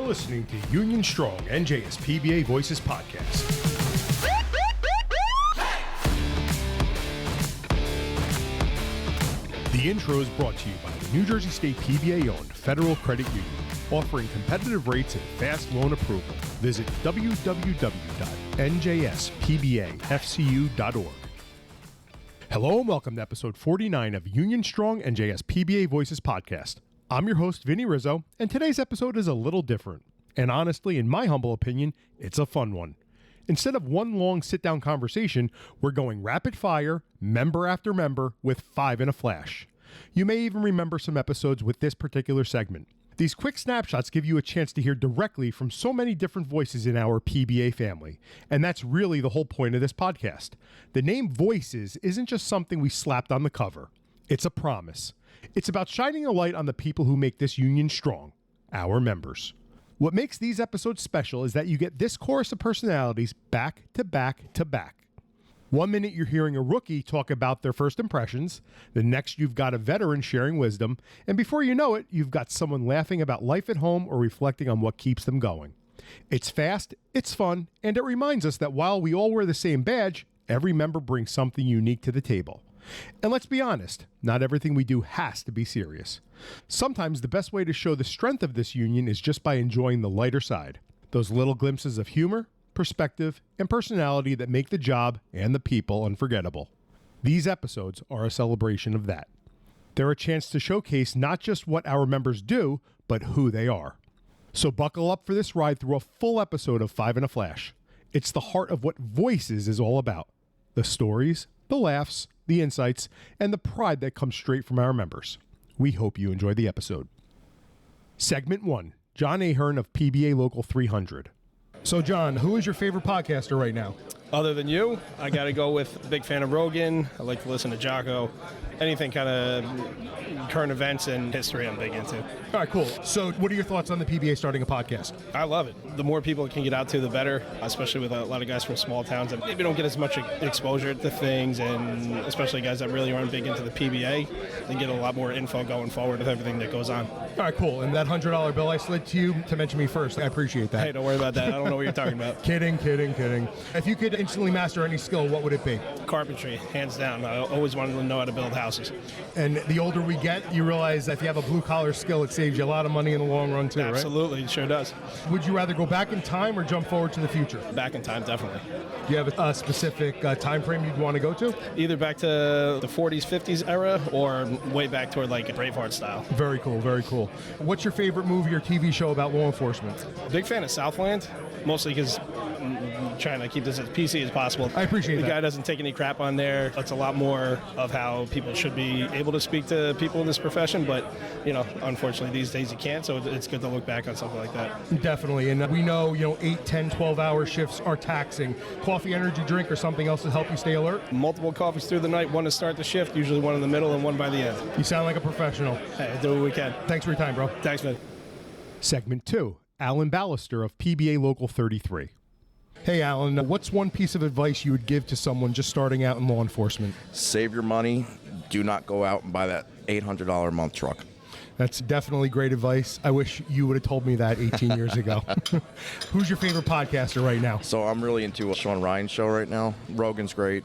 listening to Union Strong NJSPBA Voices Podcast. The intro is brought to you by the New Jersey State PBA-owned Federal Credit Union, offering competitive rates and fast loan approval. Visit www.njspbafcu.org. Hello and welcome to episode 49 of Union Strong NJSPBA Voices Podcast. I'm your host, Vinny Rizzo, and today's episode is a little different. And honestly, in my humble opinion, it's a fun one. Instead of one long sit-down conversation, we're going rapid fire, member after member, with 5 in a flash. You may even remember some episodes with this particular segment. These quick snapshots give you a chance to hear directly from so many different voices in our PBA family. And that's really the whole point of this podcast. The name Voices isn't just something we slapped on the cover. It's a promise. It's about shining a light on the people who make this union strong, our members. What makes these episodes special is that you get this chorus of personalities back to back to back. 1 minute you're hearing a rookie talk about their first impressions, the next you've got a veteran sharing wisdom, and before you know it, you've got someone laughing about life at home or reflecting on what keeps them going. It's fast, it's fun, and it reminds us that while we all wear the same badge, every member brings something unique to the table. And let's be honest, not everything we do has to be serious. Sometimes the best way to show the strength of this union is just by enjoying the lighter side. Those little glimpses of humor, perspective, and personality that make the job and the people unforgettable. These episodes are a celebration of that. They're a chance to showcase not just what our members do, but who they are. So buckle up for this ride through a full episode of 5 in a Flash. It's the heart of what Voices is all about. The stories, the laughs, the insights, and the pride that comes straight from our members. We hope you enjoy the episode. Segment 1, John Ahern of PBA Local 300. So John, who is your favorite podcaster right now? Other than you, I got to go with a big fan of Rogan. I like to listen to Jocko. Anything kind of current events and history I'm big into. All right, cool. So what are your thoughts on the PBA starting a podcast? I love it. The more people it can get out to, the better, especially with a lot of guys from small towns that maybe don't get as much exposure to things, and especially guys that really aren't big into the PBA. They get a lot more info going forward with everything that goes on. All right, cool. And that $100 bill I slid to you to mention me first, I appreciate that. Hey, don't worry about that. I don't know what you're talking about. Kidding. If you could instantly master any skill, what would it be? Carpentry, hands down. I always wanted to know how to build houses. And the older we get, you realize that if you have a blue-collar skill, it saves you a lot of money in the long run, too, Absolutely, it sure does. Would you rather go back in time or jump forward to the future? Back in time, definitely. Do you have a specific time frame you'd want to go to? Either back to the 40s, 50s era, or way back toward like a Braveheart style. Very cool. What's your favorite movie or TV show about law enforcement? Big fan of Southland, mostly because I'm trying to keep this as PC as possible. I appreciate that. The guy doesn't take any crap on there. It's a lot more of how people should be able to speak to people in this profession, but, unfortunately these days you can't, so it's good to look back on something like that. Definitely, and we know, 8, 10, 12-hour shifts are taxing. Coffee, energy drink, or something else to help you stay alert? Multiple coffees through the night, one to start the shift, usually one in the middle and one by the end. You sound like a professional. Hey, do what we can. Thanks for your time, bro. Thanks, man. Segment 2, Alan Ballester of PBA Local 33. Hey, Alan, what's one piece of advice you would give to someone just starting out in law enforcement? Save your money. Do not go out and buy that $800 a month truck. That's definitely great advice. I wish you would have told me that 18 years ago. Who's your favorite podcaster right now? So I'm really into Sean Ryan's show right now. Rogan's great,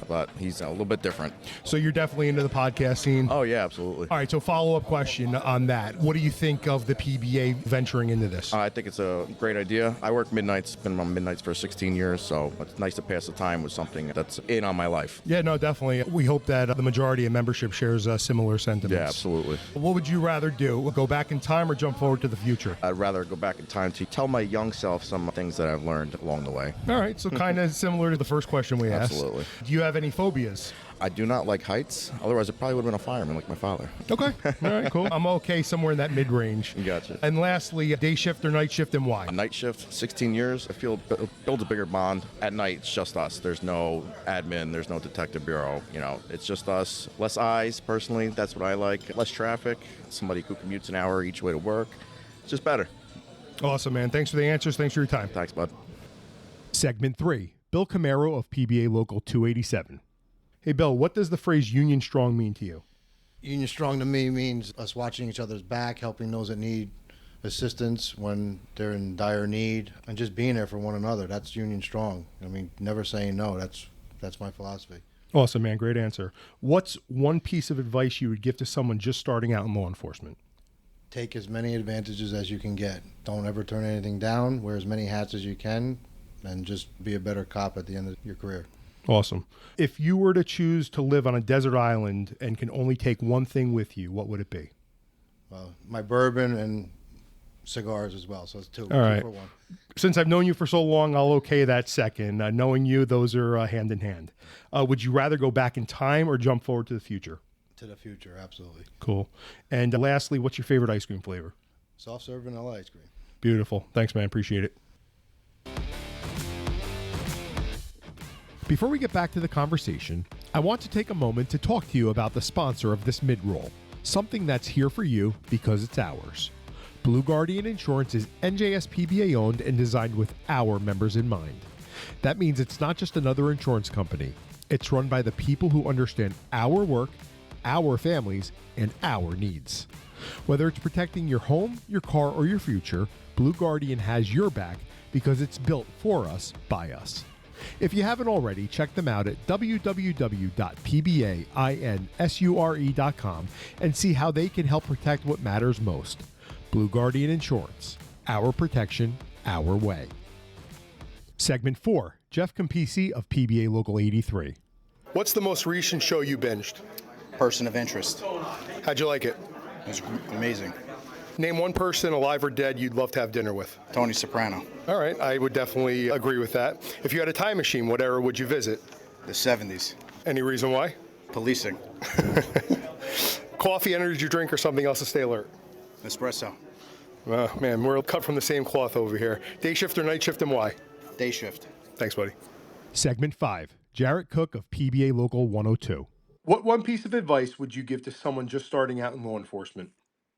but he's a little bit different. So you're definitely into the podcast scene? Oh, yeah, absolutely. All right, so follow-up question on that. What do you think of the PBA venturing into this? I think it's a great idea. I work midnights, been on midnights for 16 years, so it's nice to pass the time with something that's in on my life. Yeah, no, definitely. We hope that the majority of membership shares similar sentiments. Yeah, absolutely. What would you rather do? Go back in time or jump forward to the future? I'd rather go back in time to tell my young self some things that I've learned along the way. All right, so kind of similar to the first question we asked. Absolutely. Do you have any phobias? I do not like heights. Otherwise, I probably would have been a fireman like my father. Okay. All right, cool. I'm okay somewhere in that mid-range. Gotcha. And lastly, day shift or night shift, and why? A night shift, 16 years. I feel it builds a bigger bond. At night, it's just us. There's no admin. There's no detective bureau. It's just us. Less eyes, personally. That's what I like. Less traffic. Somebody who commutes an hour each way to work. It's just better. Awesome, man. Thanks for the answers. Thanks for your time. Thanks, bud. Segment 3, Bill Comerro of PBA Local 287. Hey, Bill, what does the phrase Union Strong mean to you? Union Strong to me means us watching each other's back, helping those that need assistance when they're in dire need, and just being there for one another. That's Union Strong. I mean, never saying no. That's my philosophy. Awesome, man. Great answer. What's one piece of advice you would give to someone just starting out in law enforcement? Take as many advantages as you can get. Don't ever turn anything down. Wear as many hats as you can, and just be a better cop at the end of your career. Awesome. If you were to choose to live on a desert island and can only take one thing with you, what would it be? Well, my bourbon and cigars as well. So it's two. All right. Two for one. Since I've known you for so long, I'll okay that second. Knowing you, those are hand in hand. Would you rather go back in time or jump forward to the future? To the future, absolutely. Cool. And lastly, what's your favorite ice cream flavor? Soft serve vanilla ice cream. Beautiful. Thanks, man. Appreciate it. Before we get back to the conversation, I want to take a moment to talk to you about the sponsor of this mid-roll, something that's here for you because it's ours. Blue Guardian Insurance is NJSPBA owned and designed with our members in mind. That means it's not just another insurance company. It's run by the people who understand our work, our families, and our needs. Whether it's protecting your home, your car, or your future, Blue Guardian has your back because it's built for us, by us. If you haven't already, check them out at www.pbainsure.com and see how they can help protect what matters most. Blue Guardian Insurance. Our protection, our way. Segment 4. Jeff Compesi of PBA Local 83. What's the most recent show you binged? Person of Interest. How'd you like it? It was amazing. Name one person, alive or dead, you'd love to have dinner with. Tony Soprano. All right, I would definitely agree with that. If you had a time machine, what era would you visit? The 70s. Any reason why? Policing. Coffee, energy drink, or something else to stay alert? Espresso. Oh, man, we're cut from the same cloth over here. Day shift or night shift, and why? Day shift. Thanks, buddy. Segment 5. Jarret Cooke of PBA Local 102. What one piece of advice would you give to someone just starting out in law enforcement?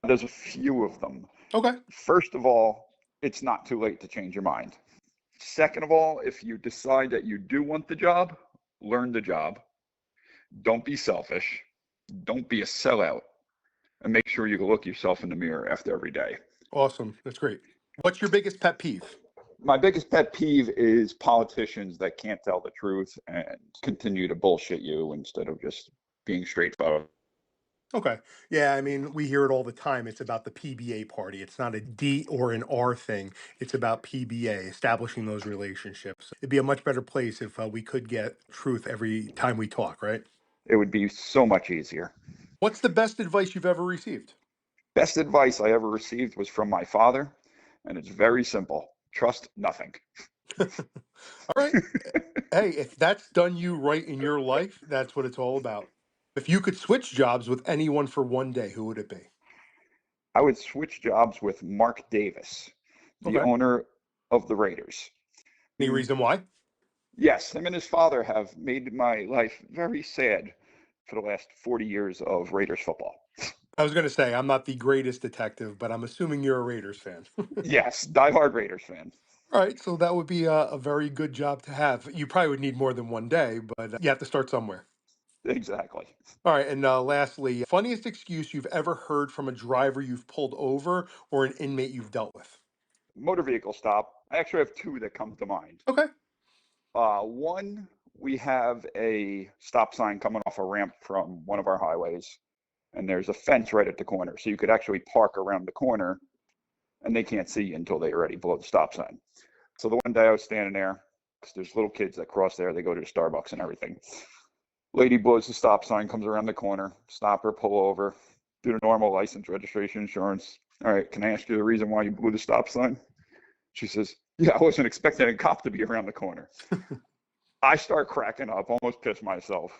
There's a few of them. Okay. First of all, it's not too late to change your mind. Second of all, if you decide that you do want the job, learn the job. Don't be selfish. Don't be a sellout. And make sure you look yourself in the mirror after every day. Awesome. That's great. What's your biggest pet peeve? My biggest pet peeve is politicians that can't tell the truth and continue to bullshit you instead of just being straightforward. Okay. Yeah, I mean, we hear it all the time. It's about the PBA party. It's not a D or an R thing. It's about PBA, establishing those relationships. It'd be a much better place if we could get truth every time we talk, right? It would be so much easier. What's the best advice you've ever received? Best advice I ever received was from my father, and it's very simple. Trust nothing. All right. Hey, if that's done you right in your life, that's what it's all about. If you could switch jobs with anyone for one day, who would it be? I would switch jobs with Mark Davis, the owner of the Raiders. Any reason why? Yes, him and his father have made my life very sad for the last 40 years of Raiders football. I was going to say, I'm not the greatest detective, but I'm assuming you're a Raiders fan. Yes, diehard Raiders fan. All right, so that would be a very good job to have. You probably would need more than one day, but you have to start somewhere. Exactly. All right, and lastly, funniest excuse you've ever heard from a driver you've pulled over or an inmate you've dealt with? Motor vehicle stop. I actually have two that come to mind. Okay. One, we have a stop sign coming off a ramp from one of our highways, and there's a fence right at the corner, so you could actually park around the corner, and they can't see you until they already blow the stop sign. So the one day I was standing there, because there's little kids that cross there, they go to the Starbucks and everything. Lady blows the stop sign, comes around the corner, stop her, pull over, do the normal license, registration, insurance. All right, can I ask you the reason why you blew the stop sign? She says, yeah, I wasn't expecting a cop to be around the corner. I start cracking up, almost pissed myself.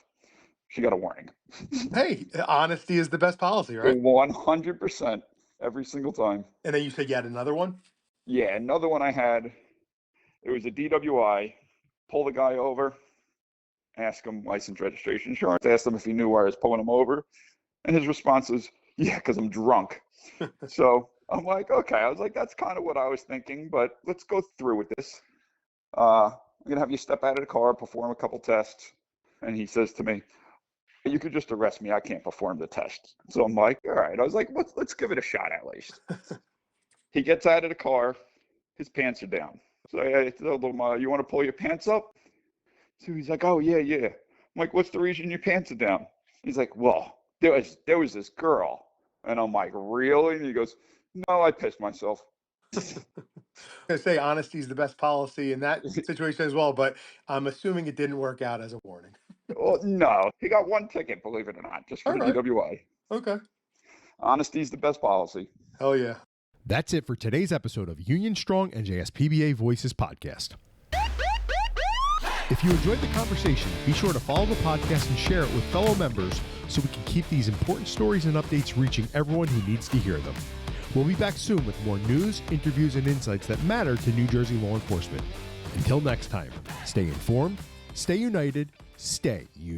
She got a warning. Hey, honesty is the best policy, right? 100% every single time. And then you said you had another one? Yeah, another one I had, it was a DWI, pull the guy over, ask him license, registration, insurance, asked him if he knew why I was pulling him over. And his response is, yeah, because I'm drunk. So I'm like, okay. I was like, that's kind of what I was thinking, but let's go through with this. I'm going to have you step out of the car, perform a couple tests. And he says to me, you could just arrest me. I can't perform the test. So I'm like, all right. I was like, let's give it a shot at least. He gets out of the car. His pants are down. So I told him, you want to pull your pants up? So he's like, oh, yeah. I'm like, what's the reason your pants are down? He's like, well, there was this girl. And I'm like, really? And he goes, no, I pissed myself. I was going to say honesty is the best policy in that situation as well, but I'm assuming it didn't work out as a warning. Well, no, he got one ticket, believe it or not, just for the DWI. Okay. Honesty is the best policy. Hell yeah. That's it for today's episode of Union Strong NJSPBA Voices Podcast. If you enjoyed the conversation, be sure to follow the podcast and share it with fellow members so we can keep these important stories and updates reaching everyone who needs to hear them. We'll be back soon with more news, interviews, and insights that matter to New Jersey law enforcement. Until next time, stay informed, stay united, stay Union.